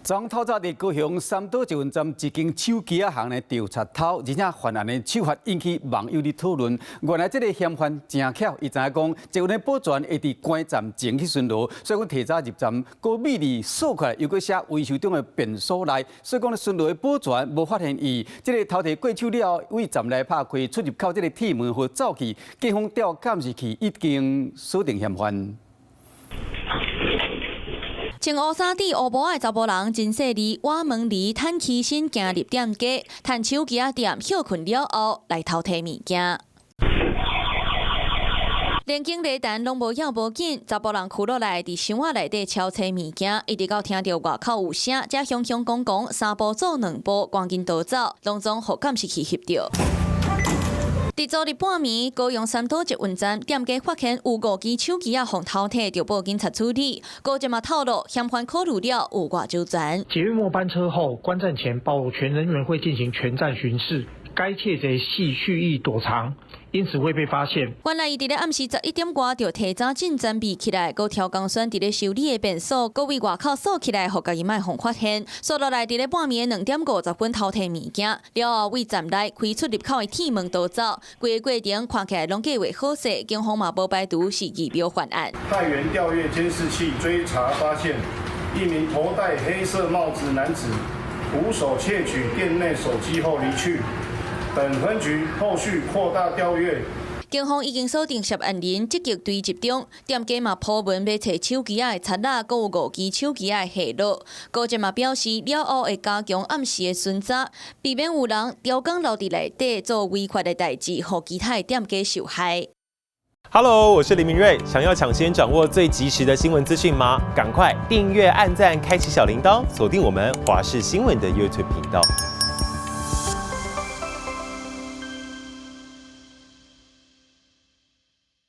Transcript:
昨透早伫高雄三岛捷运站一间手机行的调查头，而且犯案的手法引起网友的讨论。原来这个嫌犯真巧，伊知影讲捷运的保全会伫关站前去巡逻，所以讲提早入站，高米粒锁起来，又搁写维修中的便所内，所以讲巡逻的保全无发现伊。这个偷摕过手了，为站内拍开出入口这个铁门和走去，警方调监视器已经锁定嫌犯。 穿乌衫底乌帽的查甫人真细腻，我门离趁起身行入店家，趁手机店休困了后来偷摕物件。连警雷弹拢无要无紧，查甫人跍落来伫箱仔内底敲找物件，一直到听到外口有声，才雄雄公公三步走两步，赶紧逃走，拢总互监视器翕到。 伫昨日半暝，高雄三岛捷运站店家发现有5支手机互偷摕，就报警察处理。高检嘛透露，嫌犯考虑了有外周转。捷运末班车后，观站前保全人员会进行全站巡视，该窃贼系蓄意躲藏，因此未被发现。原来伊伫咧暗时11点外就提早进站备起来，佮调工选伫咧修理的便所，佮为外口锁起来，互家己莫互发现。锁落来伫咧半暝2点50分偷摕物件，了后为站内开出入口的铁门逃走。 规个过程看起来拢计划好势，警方嘛无排除是疑标犯案。待原调阅监视器追查发现，一名头戴黑色帽子男子徒手窃取店内手机后离去。本分局后续扩大调阅。 警方已经锁定涉案人，积极追缉中。店家嘛铺文要找手机仔的贼仔，佮有5支手机仔的下落。高检嘛表示，了后会加强暗时的巡查，避免有人调工留伫内底做违法的代志，互其他的店家受害。Hello， 我是林明瑞。想要抢先掌握最及时的新闻资讯吗？赶快订阅、按赞、开启小铃铛，锁定我们华视新闻的 YouTube 频道。